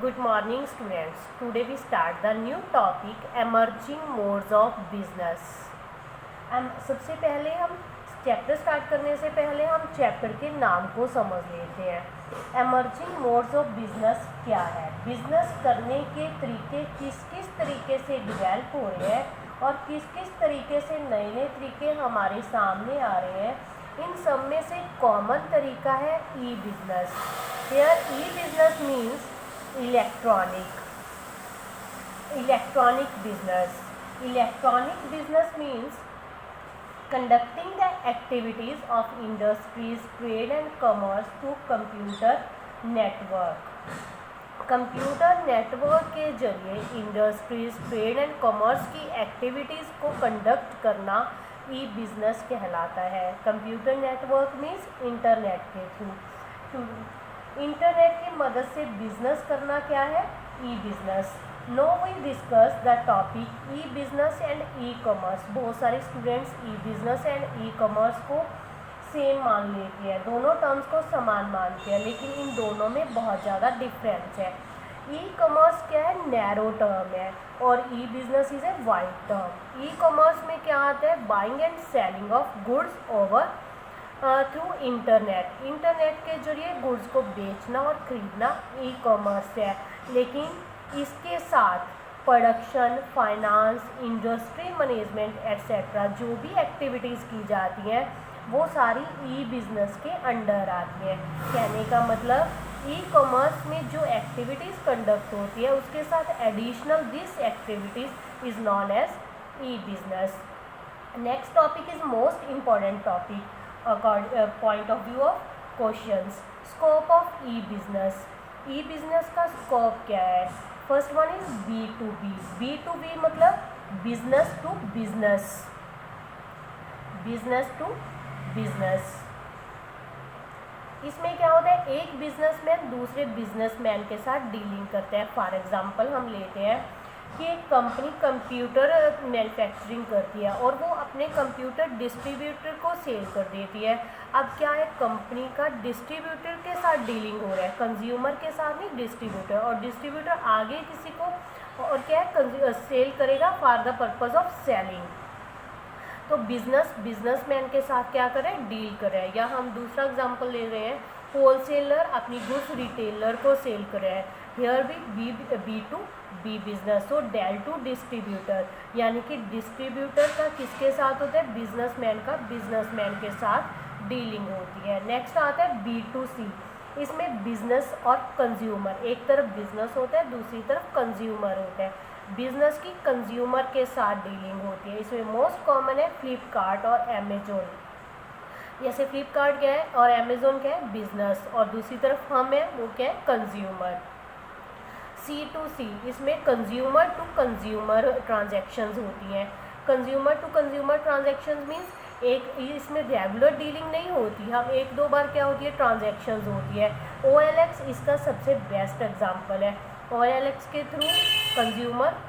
Good morning students. Today we start the new topic emerging modes of business. सबसे पहले हम chapter start करने से पहले हम चैप्टर के नाम को समझ लेते हैं। एमर्जिंग मोड्स ऑफ बिजनेस क्या है, बिजनेस करने के तरीके किस किस तरीके से डेवलप हो रहे हैं और किस किस तरीके से नए नए तरीके हमारे सामने आ रहे हैं। इन सब में से कॉमन तरीका है e business. Here e business means electronic business. Electronic business means conducting the activities of industries, trade and commerce through computer network. Computer network के जरिए इंडस्ट्रीज, ट्रेड एंड कॉमर्स की एक्टिविटीज़ को कंडक्ट करना e business कहलाता है। Computer network means internet के through, internet की मदद से बिजनेस करना क्या है, e business. Now we discuss the topic e business and e commerce. बहुत सारे students e business and e commerce को सेम मान लेते हैं, दोनों टर्म्स को समान मानते हैं, लेकिन इन दोनों में बहुत ज़्यादा डिफरेंस है। ई कॉमर्स क्या है, नैरो टर्म है और e business is a wide term. E commerce में क्या आता है, buying and selling of goods over through internet. Internet के जरिए गुड्स को बेचना और खरीदना ई कॉमर्स है, लेकिन इसके साथ production, finance, industry management etcetera जो भी एक्टिविटीज़ की जाती हैं वो सारी ई बिजनेस के अंडर आती हैं। कहने का मतलब ई कॉमर्स में जो एक्टिविटीज़ कंडक्ट होती है उसके साथ additional this activities is known as e business. Next topic is most important topic point of view of questions. Scope of e business. E business का स्कोप क्या है? First one is B to B. B to B मतलब business to business, business to business. इसमें क्या होता है, एक businessman दूसरे बिजनेसमैन के साथ डीलिंग करते हैं। फॉर एग्जांपल हम लेते हैं कि एक कंपनी कंप्यूटर मैन्युफैक्चरिंग करती है और वो अपने कंप्यूटर डिस्ट्रीब्यूटर को सेल कर देती है। अब क्या है, कंपनी का डिस्ट्रीब्यूटर के साथ डीलिंग हो रहा है, कंज्यूमर के साथ नहीं, डिस्ट्रीब्यूटर। और डिस्ट्रीब्यूटर आगे किसी को और क्या है, सेल करेगा for the purpose of selling. तो बिजनेसमैन के साथ क्या कर रहे हैं, डील कर रहे हैं। या हम दूसरा एग्जांपल ले रहे हैं, होलसेलर अपनी गुड्स रिटेलर को सेल कर रहे हैं। Here B to B business. So deal to distributor, यानी कि डिस्ट्रीब्यूटर का किसके साथ होता है, बिजनेसमैन का बिजनेसमैन के साथ डीलिंग होती है। नेक्स्ट आता है बी टू सी। इसमें बिजनेस और कंज्यूमर, एक तरफ बिजनेस होता है दूसरी तरफ कंज्यूमर होता है। बिजनेस की कंज्यूमर के साथ डीलिंग होती है। इसमें मोस्ट कॉमन है फ्लिपकार्ट और अमेजोन। जैसे फ्लिपकार्ट क्या है और अमेजोन क्या है, बिजनेस, और दूसरी तरफ हम है वो क्या है, कंज्यूमर। सी टू सी, इसमें कंज्यूमर टू कंज्यूमर ट्रांजैक्शंस होती हैं। Consumer to consumer transactions means एक इसमें रेगुलर डीलिंग नहीं होती, हम एक दो बार क्या होती है, ट्रांजैक्शंस होती है। OLX इसका सबसे बेस्ट एग्जांपल है। OLX के थ्रू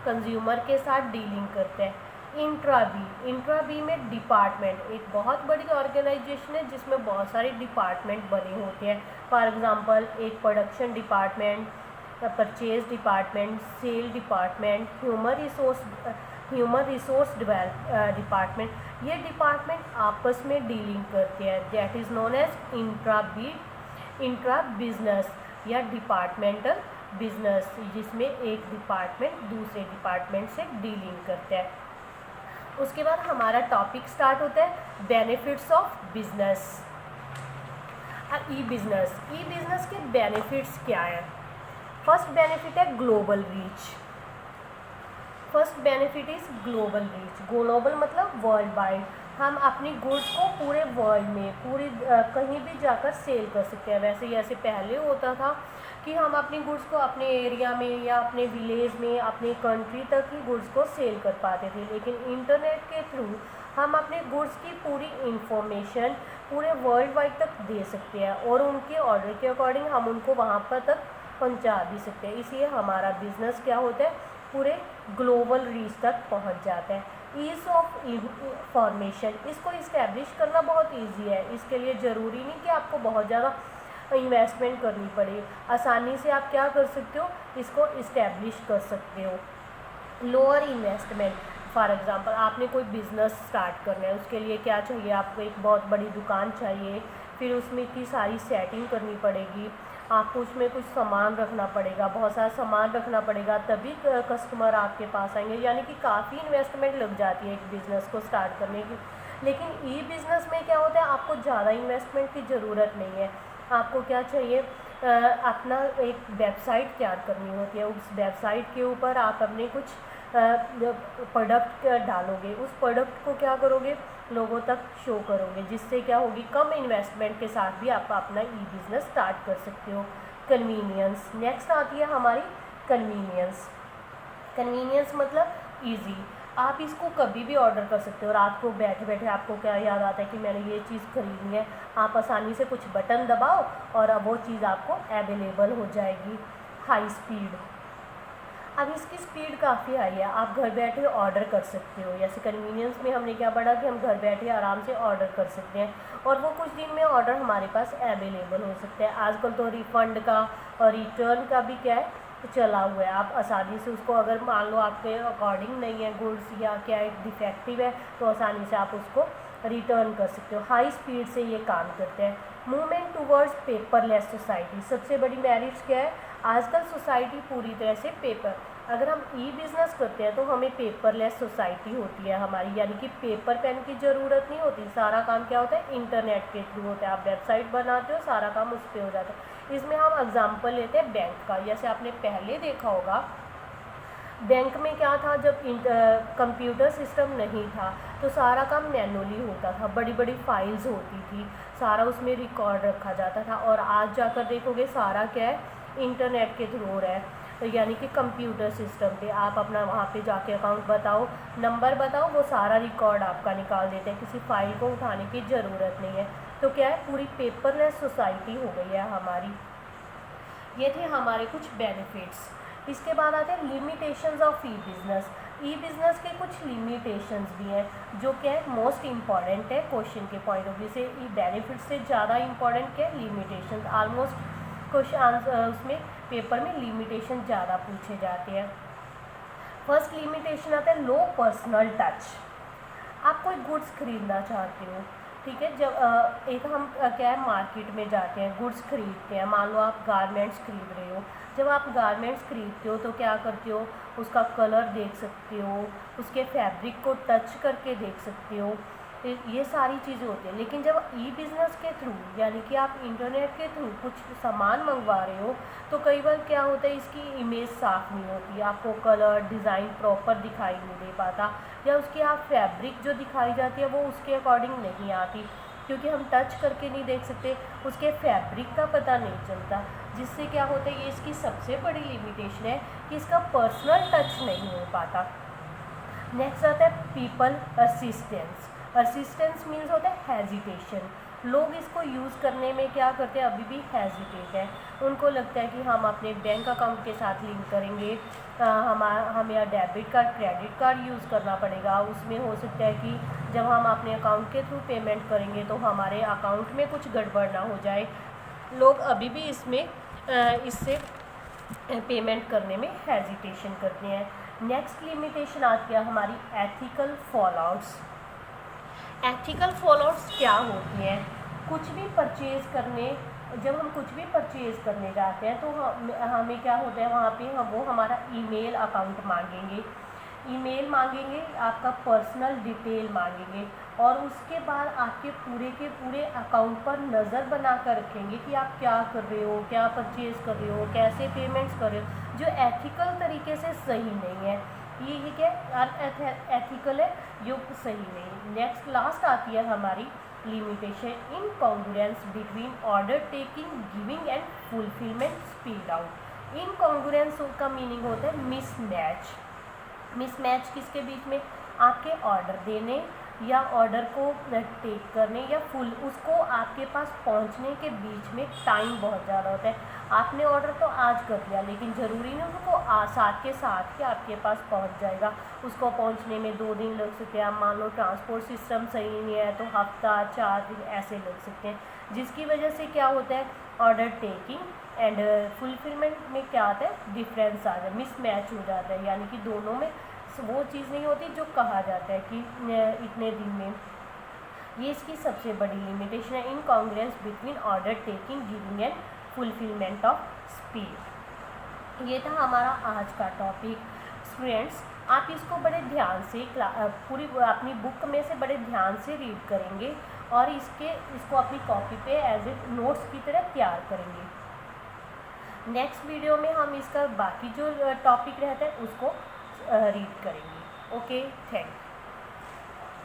कंज्यूमर के साथ डीलिंग करते हैं। इंट्रा बी में डिपार्टमेंट, एक बहुत बड़ी ऑर्गेनाइजेशन है जिसमें बहुत सारे डिपार्टमेंट बने होते हैं। फॉर एग्जांपल एक production department, purchase department, sale department, human resource department. ये डिपार्टमेंट आपस में डीलिंग करते हैं, that is known as intra business या डिपार्टमेंटल बिजनेस, जिसमें एक डिपार्टमेंट दूसरे डिपार्टमेंट से डीलिंग करता है। उसके बाद हमारा टॉपिक स्टार्ट होता है benefits of business. E business के बेनिफिट्स क्या हैं? फर्स्ट बेनिफिट है global reach. First benefit is global reach. Global मतलब वर्ल्ड वाइड। हम अपनी गुड्स को पूरे वर्ल्ड में कहीं भी जाकर सेल कर सकते हैं। वैसे जैसे पहले होता था कि हम अपनी गुड्स को अपने एरिया में या अपने विलेज में, अपने कंट्री तक ही गुड्स को सेल कर पाते थे, लेकिन इंटरनेट के थ्रू हम अपने गुड्स की पूरी इंफॉर्मेशन पूरे वर्ल्ड वाइड तक दे सकते हैं और उनके ऑर्डर के अकॉर्डिंग हम उनको वहाँ पर तक पहुँचा भी सकते हैं। इसलिए हमारा बिजनेस क्या होता है, पूरे ग्लोबल रीच तक पहुँच जाता है। ईज़ ऑफ इंफॉर्मेशन, इसको इस्टेब्लिश करना बहुत ईजी है। इसके लिए ज़रूरी नहीं कि आपको बहुत ज़्यादा इन्वेस्टमेंट करनी पड़े, आसानी से आप क्या कर सकते हो, इसको इस्टेब्लिश कर सकते हो। लोअर इन्वेस्टमेंट, फॉर एग्ज़ाम्पल आपने कोई बिज़नेस स्टार्ट करना है, उसके लिए क्या चाहिए, आपको एक बहुत बड़ी दुकान चाहिए, फिर उसमें इतनी सारी सेटिंग करनी पड़ेगी, आपको उसमें कुछ सामान रखना पड़ेगा, बहुत सारा सामान रखना पड़ेगा, तभी कस्टमर आपके पास आएंगे, यानी कि काफ़ी इन्वेस्टमेंट लग जाती है एक बिज़नेस को स्टार्ट करने की। लेकिन ई बिज़नेस में क्या होता है, आपको ज़्यादा इन्वेस्टमेंट की ज़रूरत नहीं है। आपको क्या चाहिए, अपना एक वेबसाइट तैयार करनी होती है, उस वेबसाइट के ऊपर आप अपने कुछ प्रोडक्ट डालोगे, उस प्रोडक्ट को क्या करोगे, लोगों तक शो करोगे, जिससे क्या होगी, कम इन्वेस्टमेंट के साथ भी आप अपना ई बिज़नेस स्टार्ट कर सकते हो। कन्वीनियंस, नेक्स्ट आती है हमारी कन्वीनियंस। कन्वीनियंस मतलब ईजी, आप इसको कभी भी ऑर्डर कर सकते हो। रात को बैठे बैठे आपको क्या याद आता है कि मैंने ये चीज़ खरीदनी है, आप आसानी से कुछ बटन दबाओ और अब वो चीज़ आपको अवेलेबल हो जाएगी। हाई स्पीड, अब इसकी स्पीड काफ़ी हाई है, आप घर बैठे ऑर्डर कर सकते हो। जैसे कन्वीनियंस में हमने क्या पढ़ा कि हम घर बैठे आराम से ऑर्डर कर सकते हैं और वो कुछ दिन में ऑर्डर हमारे पास अवेलेबल हो सकता है। आजकल तो रिफ़ंड का और रिटर्न का भी क्या है, चला हुआ है। आप आसानी से उसको, अगर मान लो आपके अकॉर्डिंग नहीं है गुड्स या क्या डिफेक्टिव है, तो आसानी से आप उसको रिटर्न कर सकते हो। हाई स्पीड से ये काम करते हैं। मूवमेंट टूवर्ड्स पेपरलेस सोसाइटी, सबसे बड़ी मेरिट्स क्या है, आजकल सोसाइटी पूरी तरह से पेपर, अगर हम ई बिज़नेस करते हैं तो हमें पेपरलेस सोसाइटी होती है हमारी, यानी कि पेपर पेन की ज़रूरत नहीं होती। सारा काम क्या होता है, इंटरनेट के थ्रू होता है। आप वेबसाइट बनाते हो, सारा काम उस पर हो जाता है। इसमें हम एग्जांपल लेते हैं बैंक का। जैसे आपने पहले देखा होगा, बैंक में क्या था, जब कंप्यूटर सिस्टम नहीं था तो सारा काम मैनुअली होता था, बड़ी बड़ी फाइल्स होती थी, सारा उसमें रिकॉर्ड रखा जाता था। और आज जाकर देखोगे सारा क्या है, इंटरनेट के थ्रू हो रहा है, तो यानी कि कंप्यूटर सिस्टम पे आप अपना वहाँ पे जाके अकाउंट बताओ, नंबर बताओ, वो सारा रिकॉर्ड आपका निकाल देते हैं, किसी फाइल को उठाने की ज़रूरत नहीं है। तो क्या है, पूरी पेपरलेस सोसाइटी हो गई है हमारी। ये थे हमारे कुछ बेनिफिट्स। इसके बाद आते हैं limitations of E business. E business के कुछ लिमिटेशंस भी हैं जो क्या है, मोस्ट इम्पॉर्टेंट है क्वेश्चन के पॉइंट ऑफ व्यू से। ई बेनिफिट से ज़्यादा इम्पॉर्टेंट क्या है, लिमिटेशंस। आलमोस्ट क्वेश्चन आंसर उसमें पेपर में लिमिटेशन ज़्यादा पूछे जाते हैं। फर्स्ट लिमिटेशन आता है लो पर्सनल टच। आप कोई गुड्स खरीदना चाहते हो, ठीक है, जब एक हम क्या है, मार्केट में जाते हैं, गुड्स खरीदते हैं, मान लो आप गारमेंट्स खरीद रहे हो। जब आप गारमेंट्स खरीदते हो तो क्या करते हो, उसका कलर देख सकते हो, उसके फैब्रिक को टच करके देख सकते हो, ये सारी चीज़ें होती हैं। लेकिन जब ई बिज़नेस के थ्रू, यानी कि आप इंटरनेट के थ्रू कुछ सामान मंगवा रहे हो, तो कई बार क्या होता है, इसकी इमेज साफ़ नहीं होती, आपको कलर डिज़ाइन प्रॉपर दिखाई नहीं दे पाता, या उसकी आप फैब्रिक जो दिखाई जाती है वो उसके अकॉर्डिंग नहीं आती, क्योंकि हम टच करके नहीं देख सकते, उसके फैब्रिक का पता नहीं चलता, जिससे क्या होता है, ये इसकी सबसे बड़ी लिमिटेशन है कि इसका पर्सनल टच नहीं हो पाता। नेक्स्ट आता है पीपल असिस्टेंस। असिस्टेंस मीन्स होता है हेजिटेशन। लोग इसको यूज़ करने में क्या करते हैं, अभी भी हेजिटेट है, उनको लगता है कि हम अपने बैंक अकाउंट के साथ लिंक करेंगे, हमें या debit card credit card use करना पड़ेगा, उसमें हो सकता है कि जब हम अपने अकाउंट के थ्रू पेमेंट करेंगे तो हमारे अकाउंट में कुछ गड़बड़ ना हो जाए। लोग अभी भी इससे पेमेंट करने में हेजिटेशन करते हैं। नेक्स्ट लिमिटेशन आती है हमारी एथिकल फॉलआउट्स। एथिकल फॉलआउट्स क्या होती हैं, कुछ भी परचेज़ करने, जब हम कुछ भी परचेज़ करने जाते हैं तो हमें क्या होता है, वहाँ पे वो हमारा ईमेल अकाउंट मांगेंगे, ईमेल मांगेंगे, आपका पर्सनल डिटेल मांगेंगे, और उसके बाद आपके पूरे के पूरे अकाउंट पर नज़र बना कर रखेंगे कि आप क्या कर रहे हो, क्या परचेज़ कर रहे हो, कैसे पेमेंट्स कर रहे हो, जो एथिकल तरीके से सही नहीं है। ये क्या एथिकल है, जो सही नहीं। नेक्स्ट लास्ट आती है हमारी limitation incongruence between order taking, giving and fulfilment speed out. Incongruence का मीनिंग होता है मिसमैच। मिसमैच किसके बीच में, आपके ऑर्डर देने या ऑर्डर को टेक करने या उसको आपके पास पहुंचने के बीच में टाइम बहुत ज़्यादा होता है। आपने ऑर्डर तो आज कर दिया, लेकिन ज़रूरी नहीं उसको साथ के साथ ही आपके पास पहुंच जाएगा, उसको पहुंचने में 2 दिन लग सकते हैं। आप मान लो ट्रांसपोर्ट सिस्टम सही नहीं है तो हफ्ता 4 दिन ऐसे लग सकते हैं, जिसकी वजह से क्या होता है, ऑर्डर टेकिंग एंड फुलफिलमेंट में क्या आता है, डिफरेंस आ जाता है, मिसमैच हो जाता है, यानी कि दोनों में वो चीज़ नहीं होती जो कहा जाता है कि इतने दिन में। ये इसकी सबसे बड़ी लिमिटेशन है, incongruence between order taking, giving and fulfilment of speed. ये था हमारा आज का टॉपिक। स्टूडेंट्स, आप इसको बड़े ध्यान से पूरी अपनी बुक में से बड़े ध्यान से रीड करेंगे और इसको अपनी कॉपी पे एज ए नोट्स की तरह तैयार करेंगे। नेक्स्ट वीडियो में हम इसका बाकी जो टॉपिक रहता है उसको रीड करेंगे। Okay, thank you.